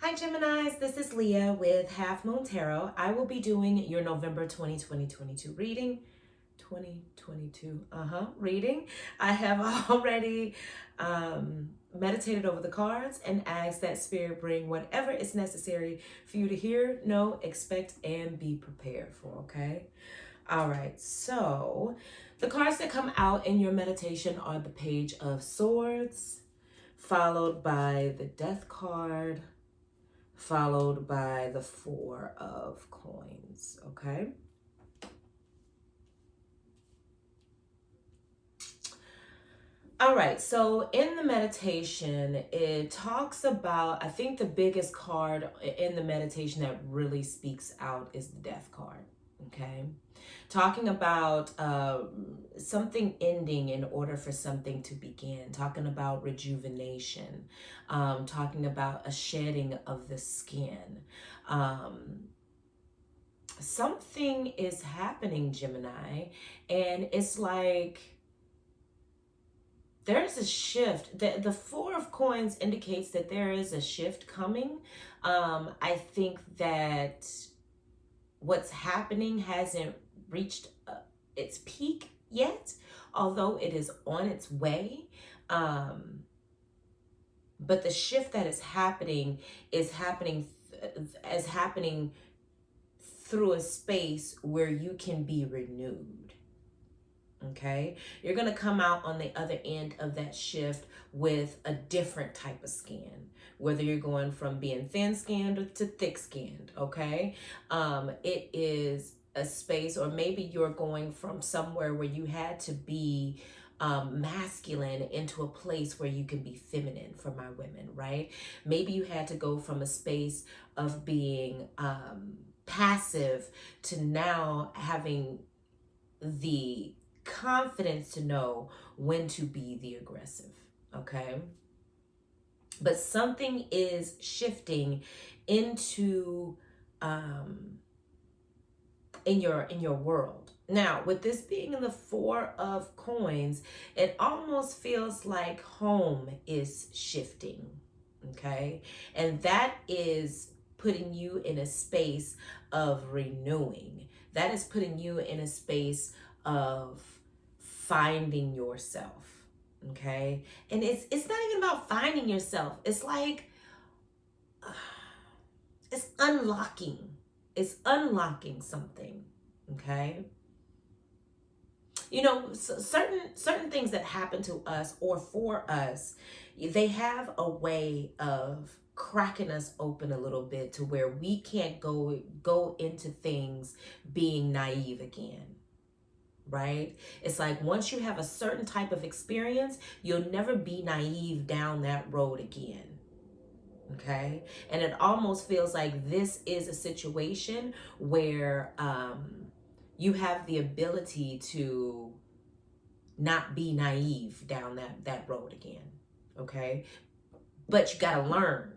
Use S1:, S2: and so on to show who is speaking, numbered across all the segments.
S1: Hi Geminis, this is Leah with Half Moon Tarot. I will be doing your November 2022 reading. 2022, reading. I have already meditated over the cards and asked that Spirit bring whatever is necessary for you to hear, know, expect, and be prepared for, okay? All right, so the cards that come out in your meditation are the Page of Swords, followed by the Death card, followed by the Four of Coins, okay? All right, so in the meditation, it talks about, I think the biggest card in the meditation that really speaks out is the Death card, okay? Talking about something ending in order for something to begin, talking about rejuvenation, talking about a shedding of the skin. Something is happening, Gemini, and it's like there's a shift. The Four of Coins indicates that there is a shift coming. I think that what's happening hasn't reached its peak yet, although it is on its way. But the shift that is happening as happening through a space where you can be renewed. Okay, you're going to come out on the other end of that shift with a different type of skin, whether you're going from being thin skinned to thick skinned. Okay, it is a space, or maybe you're going from somewhere where you had to be masculine into a place where you can be feminine, for my women, right? Maybe you had to go from a space of being passive to now having the confidence to know when to be the aggressive, okay? But something is shifting into in your world. Now, with this being in the Four of Coins, it almost feels like home is shifting, okay? And that is putting you in a space of renewing. That is putting you in a space of finding yourself, okay? And it's not even about finding yourself. It's like it's unlocking. It's unlocking something, okay? You know, certain things that happen to us or for us, they have a way of cracking us open a little bit to where we can't go into things being naive again, right? It's like once you have a certain type of experience, you'll never be naive down that road again. Okay. And it almost feels like this is a situation where you have the ability to not be naive down that road again. Okay. But you got to learn.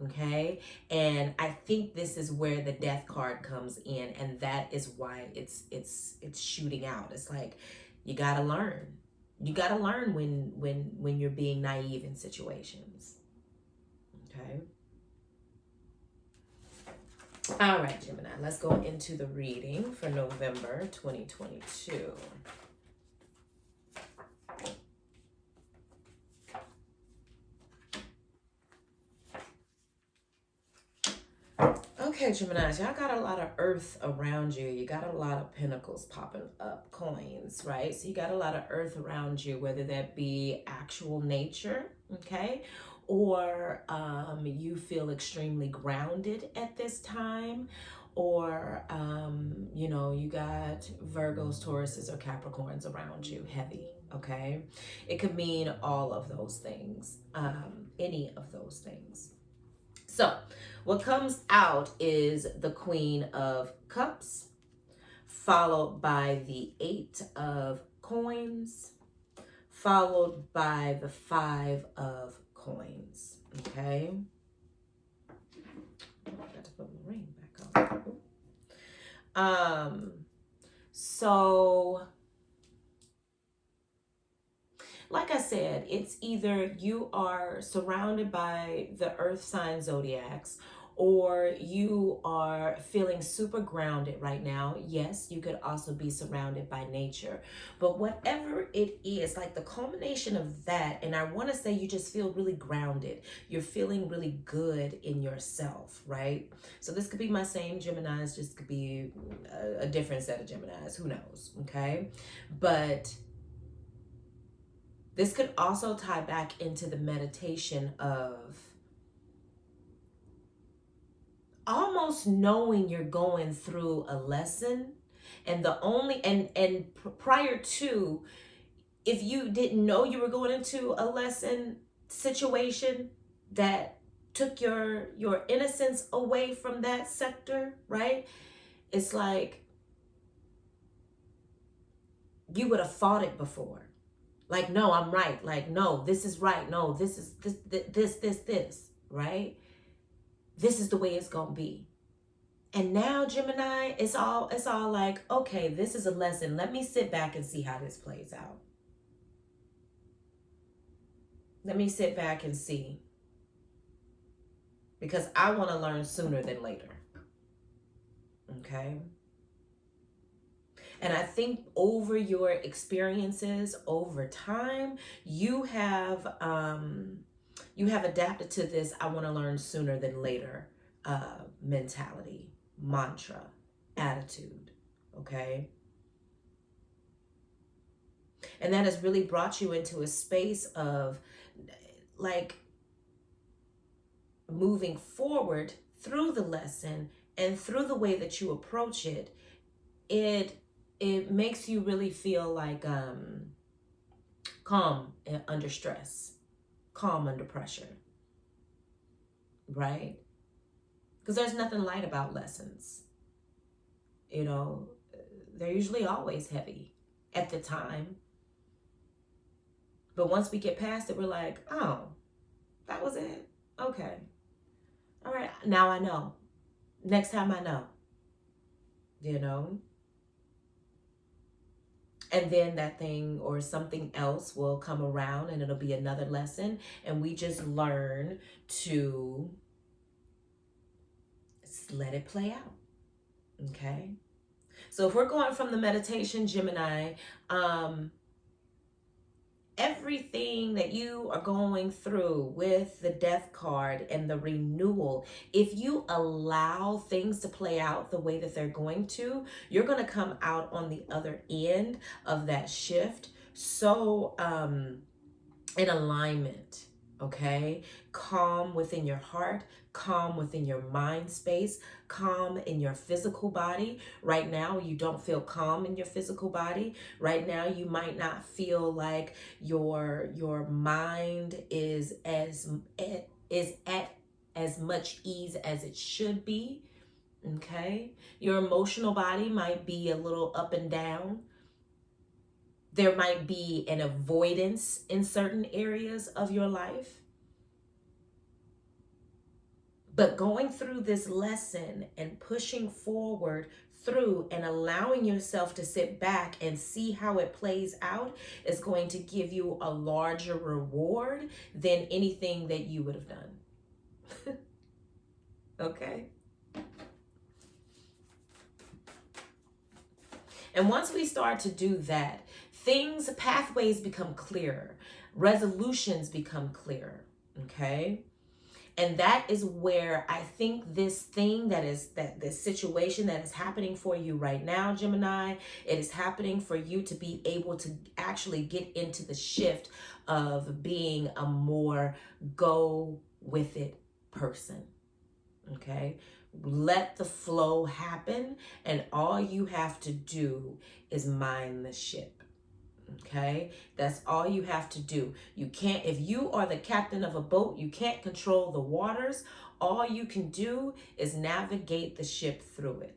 S1: Okay. And I think this is where the Death card comes in, and that is why it's shooting out. It's like you got to learn. You got to learn when you're being naive in situations. Okay. All right, Gemini, let's go into the reading for November 2022. Okay, Geminis, y'all got a lot of earth around you. You got a lot of pentacles popping up, coins, right? So you got a lot of earth around you, whether that be actual nature, okay? Or you feel extremely grounded at this time, or you know, you got Virgos, Tauruses, or Capricorns around you, heavy, okay? It could mean all of those things, any of those things. So what comes out is the Queen of Cups, followed by the Eight of Coins, followed by the Five of Coins. Okay. I got to put my ring back on. So like I said, it's either you are surrounded by the earth sign zodiacs, or you are feeling super grounded right now. Yes, you could also be surrounded by nature. But whatever it is, like the culmination of that, and I want to say you just feel really grounded. You're feeling really good in yourself, right? So this could be my same Geminis, just could be a different set of Geminis. Who knows? Okay. But this could also tie back into the meditation of almost knowing you're going through a lesson, and the only and prior to, if you didn't know you were going into a lesson situation that took your innocence away from that sector, right? It's like you would have fought it before. Like, no, I'm right. Like, no, this is right. No, this is this, right? This is the way it's gonna be. And now, Gemini, it's all like, okay, this is a lesson. Let me sit back and see how this plays out. Let me sit back and see. Because I want to learn sooner than later. Okay? And I think over your experiences, over time, you have adapted to this I want to learn sooner than later mentality, mantra, attitude. Okay? And that has really brought you into a space of like moving forward through the lesson and through the way that you approach it. It makes you really feel like calm under stress, calm under pressure, right? Because there's nothing light about lessons. You know, they're usually always heavy at the time. But once we get past it, we're like, oh, that was it? Okay. All right, now I know. Next time I know. You know? And then that thing or something else will come around and it'll be another lesson. And we just learn to let it play out. Okay? So if we're going from the meditation, Gemini, everything that you are going through with the death card and the renewal, if you allow things to play out the way that they're going to, you're going to come out on the other end of that shift so in alignment. Okay, calm within your heart, calm within your mind space, calm in your physical body. Right now, you don't feel calm in your physical body. Right now, you might not feel like your mind is at as much ease as it should be. Okay, your emotional body might be a little up and down. There might be an avoidance in certain areas of your life. But going through this lesson and pushing forward through and allowing yourself to sit back and see how it plays out is going to give you a larger reward than anything that you would have done. Okay? And once we start to do that, pathways become clearer, resolutions become clearer, okay? And that is where I think this situation that is happening for you right now, Gemini, it is happening for you to be able to actually get into the shift of being a more go with it person, okay? Let the flow happen, and all you have to do is mind the ship. Okay, that's all you have to do. You can't, if you are the captain of a boat, you can't control the waters. All you can do is navigate the ship through it,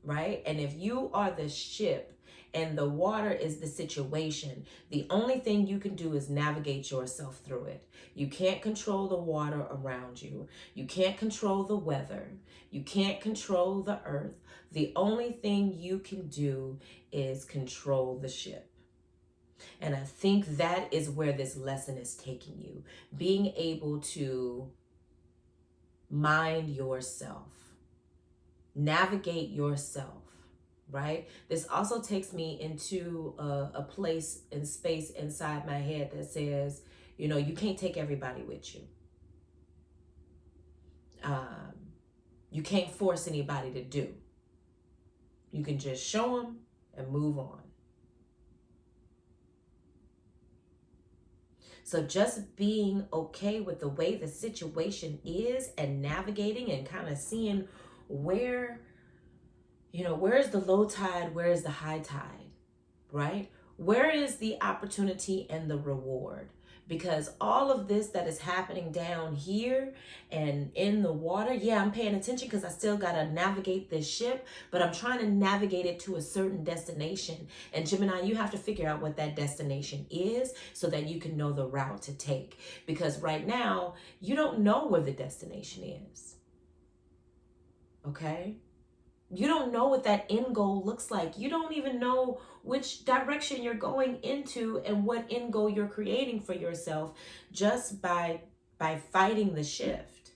S1: right? And if you are the ship and the water is the situation, the only thing you can do is navigate yourself through it. You can't control the water around you. You can't control the weather. You can't control the earth. The only thing you can do is control the ship. And I think that is where this lesson is taking you. Being able to mind yourself, navigate yourself, right? This also takes me into a place and space inside my head that says, you can't take everybody with you. You can't force anybody to do. You can just show them and move on. So just being okay with the way the situation is and navigating and kind of seeing where, where's the low tide, where is the high tide, right? Where is the opportunity and the reward? Because all of this that is happening down here and in the water, yeah, I'm paying attention because I still got to navigate this ship, but I'm trying to navigate it to a certain destination. And Gemini, you have to figure out what that destination is so that you can know the route to take. Because right now, you don't know where the destination is. Okay? You don't know what that end goal looks like. You don't even know which direction you're going into and what end goal you're creating for yourself just by fighting the shift.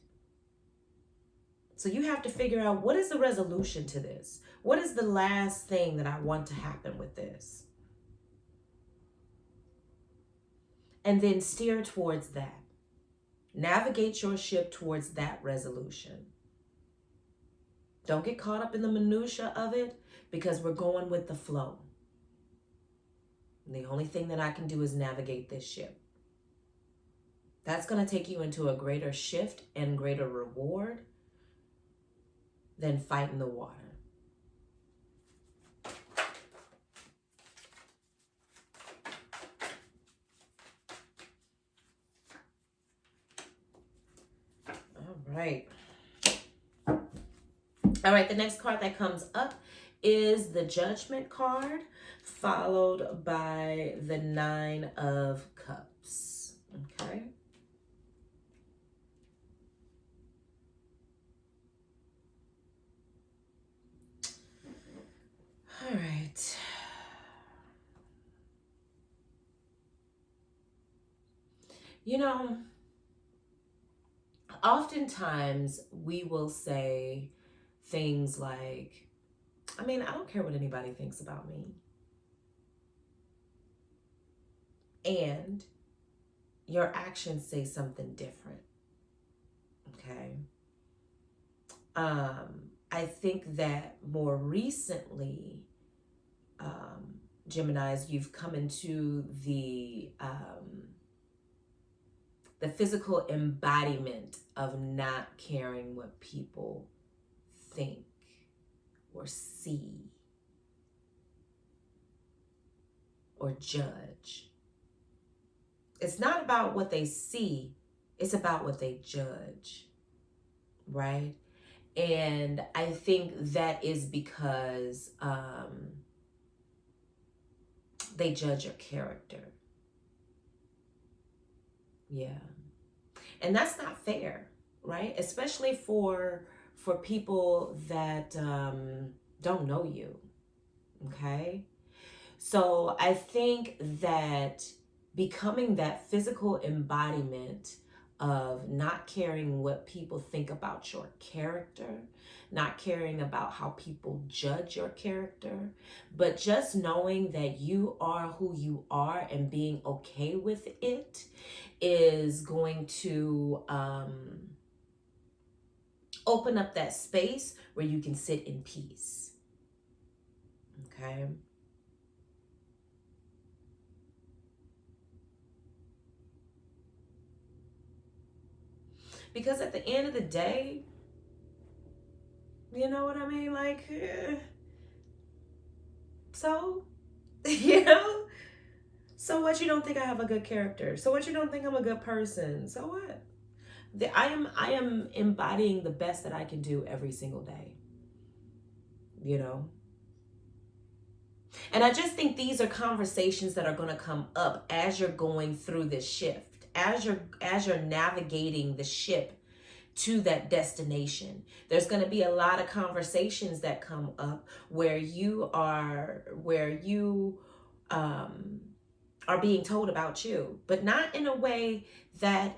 S1: So you have to figure out, what is the resolution to this? What is the last thing that I want to happen with this? And then steer towards that. Navigate your ship towards that resolution. Don't get caught up in the minutia of it, because we're going with the flow. And the only thing that I can do is navigate this ship. That's going to take you into a greater shift and greater reward than fighting the water. All right. All right, the next card that comes up is the Judgment card, followed by the Nine of Cups. Okay. All right. Oftentimes we will say things like, I don't care what anybody thinks about me. And your actions say something different. Okay. I think that more recently, Geminis, you've come into the physical embodiment of not caring what people think or see or judge. It's not about what they see, it's about what they judge, right? And I think that is because they judge your character. Yeah. And that's not fair, right? Especially for people that don't know you, okay? So I think that becoming that physical embodiment of not caring what people think about your character, not caring about how people judge your character, but just knowing that you are who you are and being okay with it is going to open up that space where you can sit in peace. Okay? Because at the end of the day, you know what I mean? Like, so, so what, you don't think I have a good character? So what, you don't think I'm a good person? So what? I am embodying the best that I can do every single day. And I just think these are conversations that are going to come up as you're going through this shift, as you're navigating the ship to that destination. There's going to be a lot of conversations that come up where you are being told about you, but not in a way that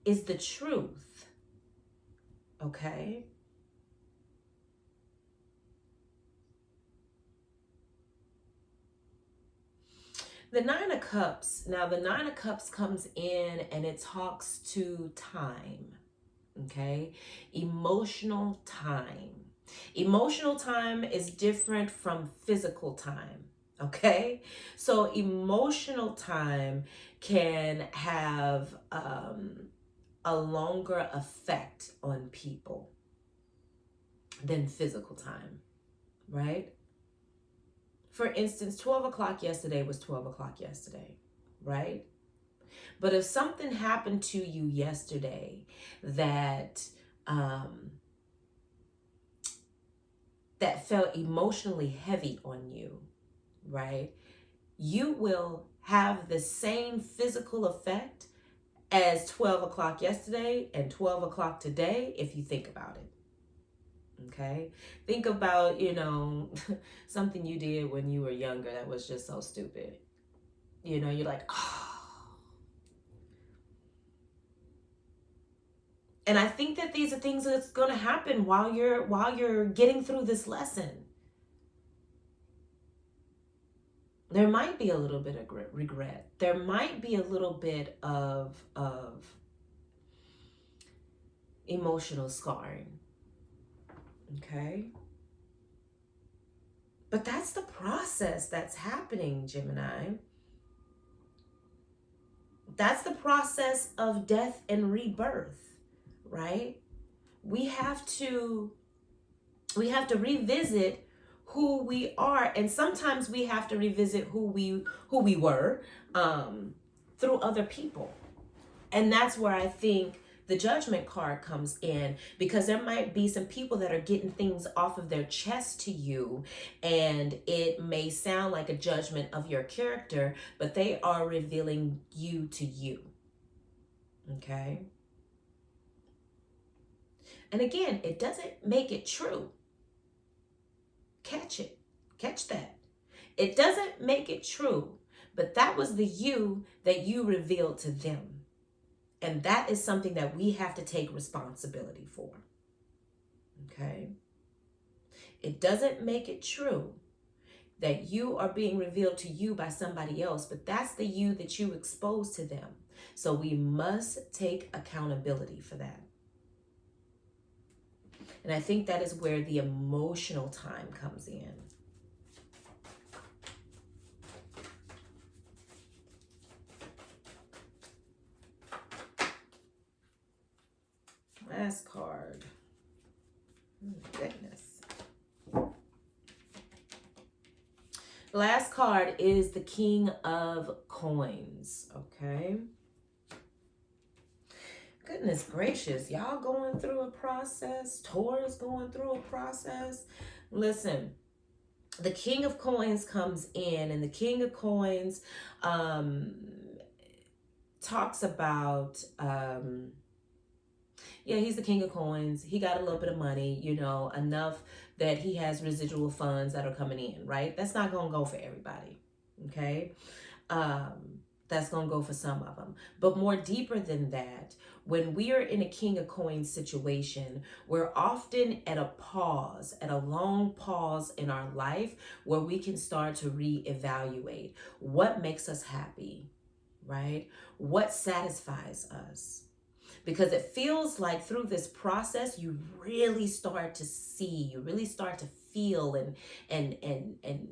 S1: is the truth. Okay? The Nine of Cups. Now, the Nine of Cups comes in and it talks to time. Okay? Emotional time. Emotional time is different from physical time. Okay? So, emotional time can have a longer effect on people than physical time, right? For instance, 12 o'clock yesterday was 12 o'clock yesterday, right? But if something happened to you yesterday that um, that felt emotionally heavy on you, right? You will have the same physical effect as 12 o'clock yesterday and 12 o'clock today if you think about it. Okay? Think about, something you did when you were younger that was just so stupid. You're like, oh. And I think that these are things that's going to happen while you're getting through this lesson. There might be a little bit of regret. There might be a little bit of emotional scarring. Okay? But that's the process that's happening, Gemini. That's the process of death and rebirth, right? We have to revisit who we are, and sometimes we have to revisit who we were through other people. And that's where I think the Judgment card comes in, because there might be some people that are getting things off of their chest to you, and it may sound like a judgment of your character, but they are revealing you to you. Okay? And again, it doesn't make it true. Catch it. Catch that. It doesn't make it true, but that was the you that you revealed to them. And that is something that we have to take responsibility for. Okay? It doesn't make it true that you are being revealed to you by somebody else, but that's the you that you exposed to them. So we must take accountability for that. And I think that is where the emotional time comes in. Last card. Goodness. Last card is the King of Coins. Okay. Goodness gracious. Y'all going through a process. Taurus going through a process. Listen. The King of Coins comes in, and the King of Coins talks about he's the King of Coins. He got a little bit of money, enough that he has residual funds that are coming in, right? That's not going to go for everybody, okay? That's going to go for some of them. But more deeper than that, when we are in a King of Coins situation, we're often at a pause, at a long pause in our life where we can start to reevaluate what makes us happy, right? What satisfies us? Because it feels like through this process, you really start to see, you really start to feel and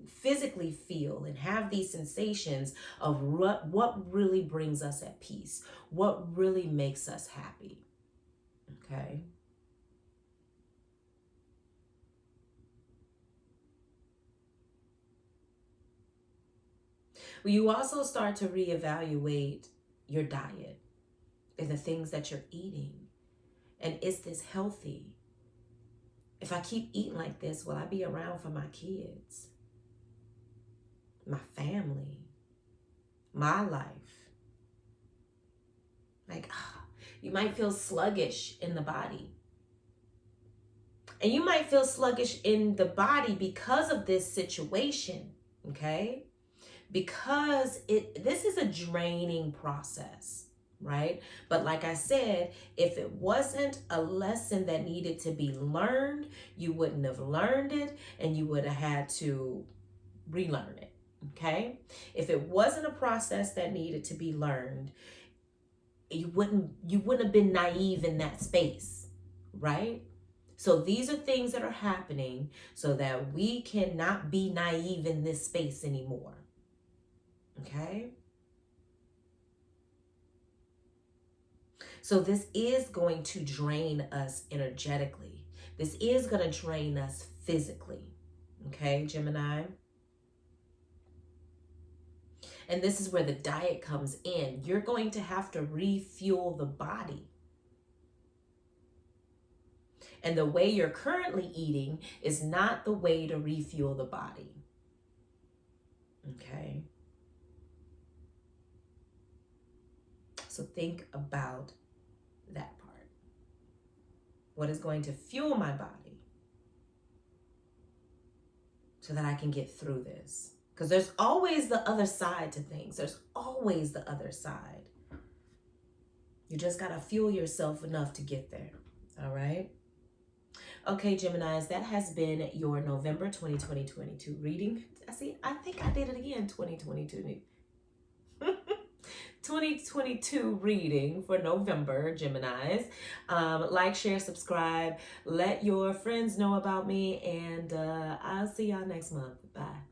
S1: physically feel and have these sensations of what really brings us at peace, what really makes us happy. Okay. Well, you also start to reevaluate your diet and the things that you're eating. And is this healthy? If I keep eating like this, will I be around for my kids, my family, my life? Like, you might feel sluggish in the body. And you might feel sluggish in the body because of this situation, okay? because this is a draining process, right? But like I said, if it wasn't a lesson that needed to be learned, you wouldn't have learned it, and you would have had to relearn it. Okay? If it wasn't a process that needed to be learned, you wouldn't have been naive in that space, right? So these are things that are happening so that we cannot be naive in this space anymore. Okay? So this is going to drain us energetically. This is going to drain us physically. Okay, Gemini? And this is where the diet comes in. You're going to have to refuel the body. And the way you're currently eating is not the way to refuel the body. Okay? So think about that part. What is going to fuel my body so that I can get through this? Because there's always the other side to things. There's always the other side. You just got to fuel yourself enough to get there. All right? Okay, Geminis, that has been your November 2022 reading. I think I did it again, 2022. 2022 reading for November, Geminis. Like, share, subscribe. Let your friends know about me, and I'll see y'all next month. Bye.